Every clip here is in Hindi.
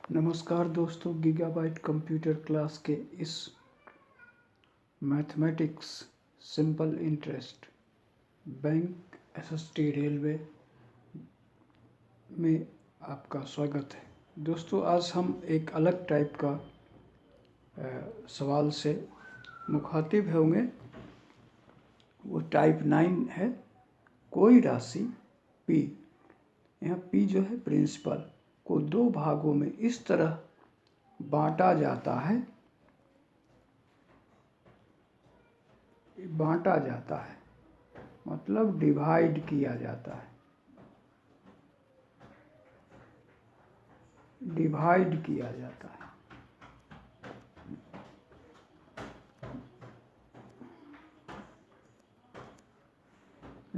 नमस्कार दोस्तों, गीगाबाइट कंप्यूटर क्लास के इस mathematics simple interest bank SST railway में आपका स्वागत है। दोस्तों, आज हम एक अलग टाइप का सवाल से मुखातिब होंगे। वो टाइप 9 है। कोई राशि P, यहाँ P जो है प्रिंसिपल, को दो भागों में इस तरह बांटा जाता है मतलब डिवाइड किया जाता है। डिवाइड किया जाता है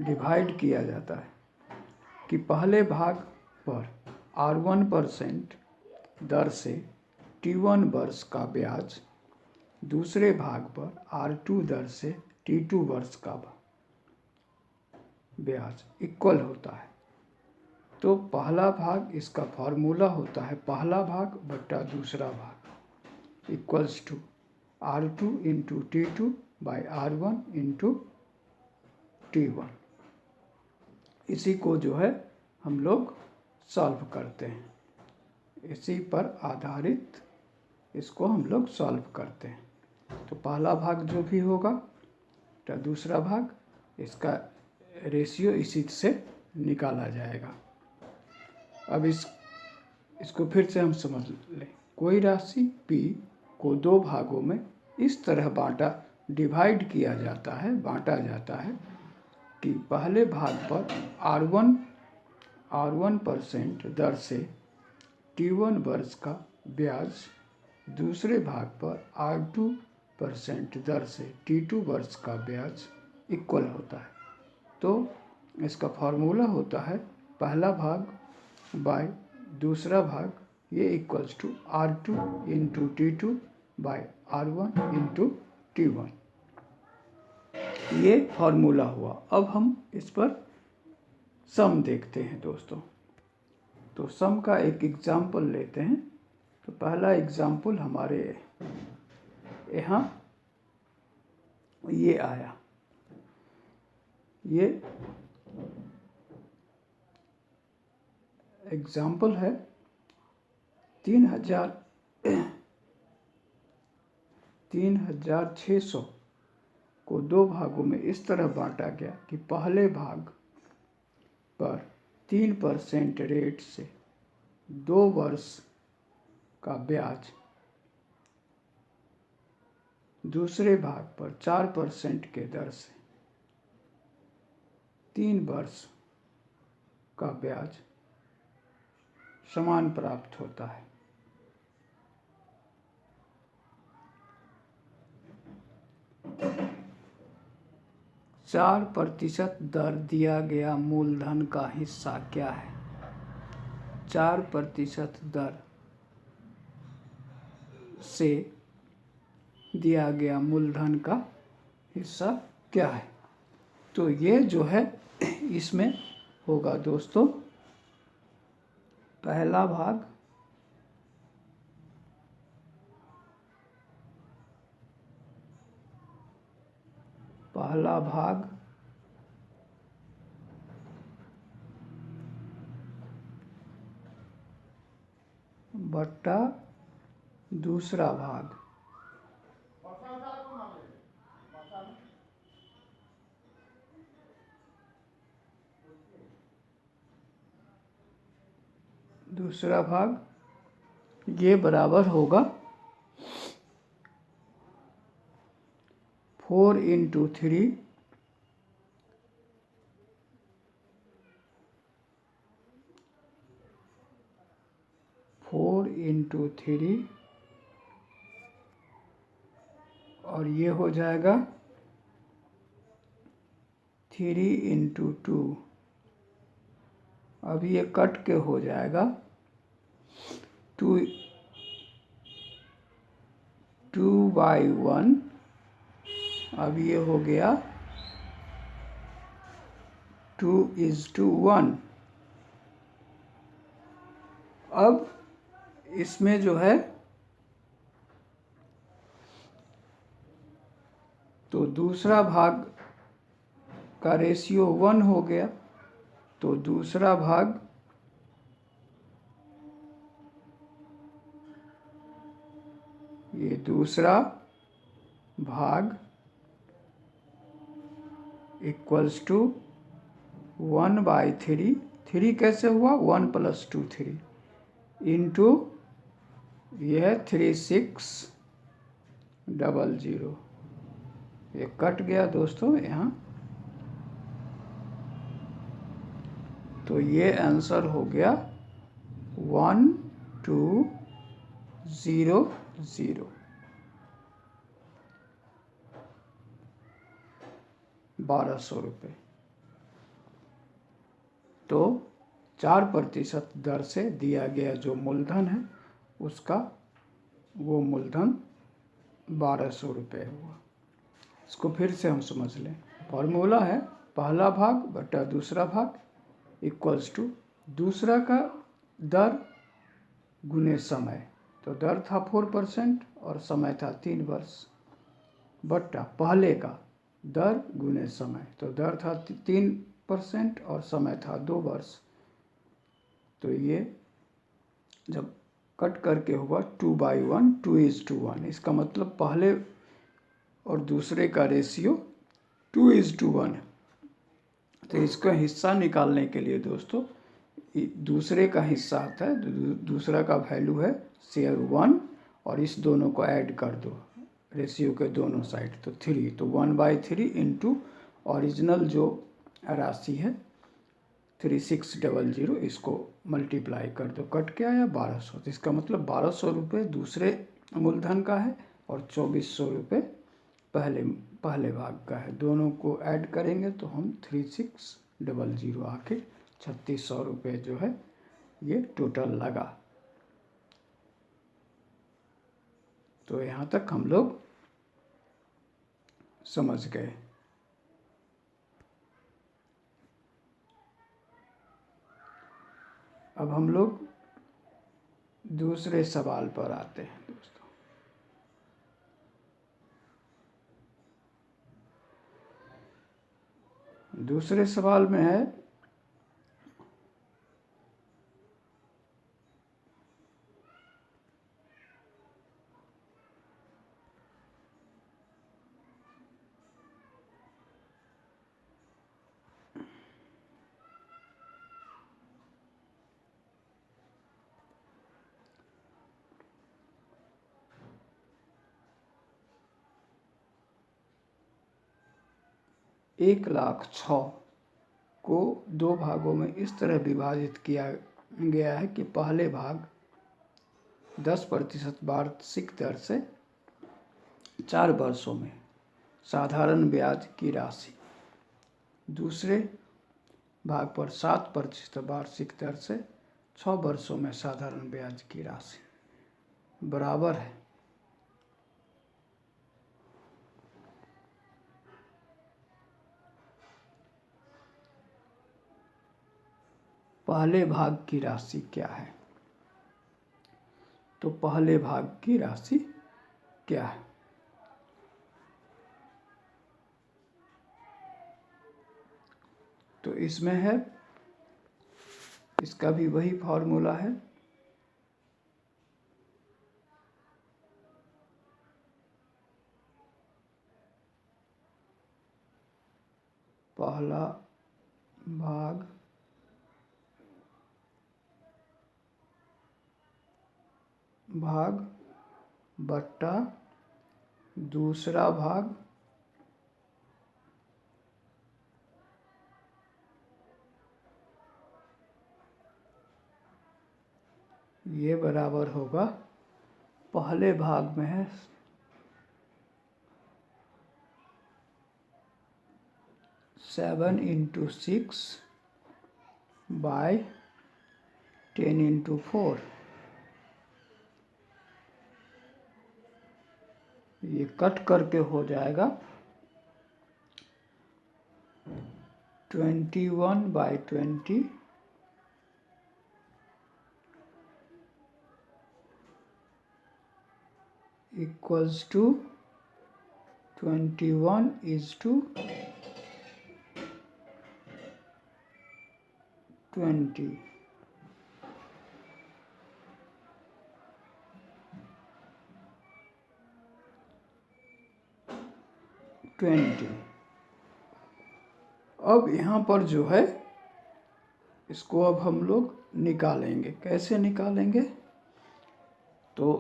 डिवाइड किया जाता है कि पहले भाग पर R1% दर से T1 वर्ष का ब्याज, दूसरे भाग पर R2 दर से T2 वर्ष का ब्याज इक्वल होता है। तो पहला भाग, इसका फॉर्मूला होता है पहला भाग बट्टा दूसरा भाग equals to R2 into T2 by R1 into T1। इसी को जो है हम लोग सॉल्व करते हैं, इसी पर आधारित इसको हम लोग सॉल्व करते हैं। तो पहला भाग जो भी होगा तो दूसरा भाग, इसका रेशियो इसी से निकाला जाएगा। अब इसको फिर से हम समझ लें। कोई राशि P को दो भागों में इस तरह डिवाइड किया जाता है, बांटा जाता है कि पहले भाग पर R1% दर से T1 वर्ष का ब्याज, दूसरे भाग पर R2% दर से T2 वर्ष का ब्याज इक्वल होता है। तो इसका फॉर्मूला होता है पहला भाग बाय दूसरा भाग, ये equals to R2 into T2 by R1 into T1। ये फॉर्मूला हुआ। अब हम इस पर सम देखते हैं दोस्तों। तो सम का एक एग्जाम्पल लेते हैं। तो पहला एग्जाम्पल हमारे यहाँ ये आया। ये एग्जाम्पल है 3600 को दो भागों में इस तरह बांटा गया कि पहले भाग पर 3% रेट से 2 वर्ष का ब्याज, दूसरे भाग पर 4% के दर से 3 वर्ष का ब्याज समान प्राप्त होता है। चार प्रतिशत दर दिया गया मूलधन का हिस्सा क्या है? 4% दर से दिया गया मूलधन का हिस्सा क्या है? तो ये जो है इसमें होगा दोस्तों पहला भाग बट्टा दूसरा भाग। दूसरा भाग ये बराबर होगा 4 इंटू 3 और ये हो जाएगा 3 इंटू 2। अब ये कट के हो जाएगा 2/1। अब ये हो गया 2:1। अब इसमें जो है तो दूसरा भाग का रेशियो 1 हो गया, तो दूसरा भाग ये दूसरा भाग इक्वल्स टू 1/3, 3 कैसे हुआ 1 + 2 3 इंटू यह 3600, ये कट गया दोस्तों यहाँ, तो ये आंसर हो गया 1200, 1200 रुपये। तो 4% दर से दिया गया जो मूलधन है उसका वो मूलधन 1200 रुपये हुआ। इसको फिर से हम समझ लें, फॉर्मूला है पहला भाग बटा दूसरा भाग इक्वल्स टू दूसरा का दर गुने समय, तो दर था 4% और समय था 3 वर्ष, बटा पहले का दर गुने समय, तो दर था 3% और समय था 2 वर्ष, तो ये जब कट करके हुआ 2/1, 2:1, इसका मतलब पहले और दूसरे का रेशियो 2:1 है। तो इसका हिस्सा निकालने के लिए दोस्तों दूसरे का हिस्सा आता है, दूसरा का वैल्यू है शेयर 1 और इस दोनों को ऐड कर दो रेशियो के दोनों साइड, तो 3, तो 1/3 इंटू ओरिजिनल जो राशि है 3600, इसको मल्टीप्लाई कर दो, कट के आया 1200, तो इसका मतलब 1200 रुपये दूसरे मूलधन का है और 2400 रुपये पहले भाग का है। दोनों को ऐड करेंगे तो हम 3600, आखिर 3600 रुपये जो है ये टोटल लगा। तो यहाँ तक हम लोग समझ गए। अब हम लोग दूसरे सवाल पर आते हैं दोस्तों। दूसरे सवाल में है $1,06,000 को 2 भागों में इस तरह विभाजित किया गया है कि पहले भाग 10% वार्षिक दर से 4 वर्षों में साधारण ब्याज की राशि, दूसरे भाग पर 7% वार्षिक दर से 6 वर्षों में साधारण ब्याज की राशि बराबर है। पहले भाग की राशि क्या है? तो पहले भाग की राशि क्या है? तो इसमें है, इसका भी वही फॉर्मूला है, पहला भाग बट्टा दूसरा भाग ये बराबर होगा, पहले भाग में है 7 × 6 / 10 × 4, ये कट करके हो जाएगा 21/20 इक्वल्स टू 21 इज टू 20। अब यहाँ पर जो है इसको अब हम लोग निकालेंगे। कैसे निकालेंगे? तो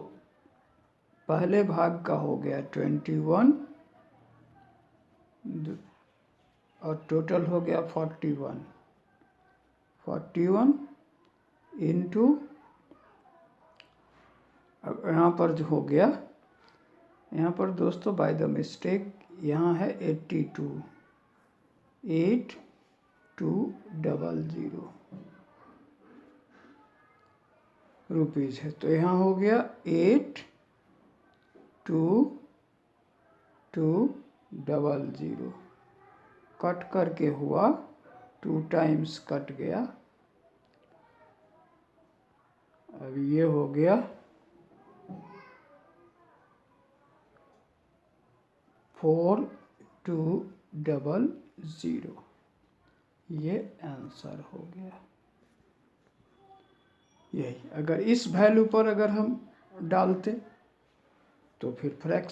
पहले भाग का हो गया 21 और टोटल हो गया 41 इंटू, अब यहाँ पर जो हो गया, यहाँ पर दोस्तों बाय द मिस्टेक यहाँ है 82 8200 रुपीज़ है। तो यहाँ हो गया 8200 कट करके हुआ 2 टाइम्स कट गया। अब ये हो गया 4200, ये आंसर हो गया। यही अगर इस वैल्यू पर अगर हम डालते तो फिर फ्रैक्शन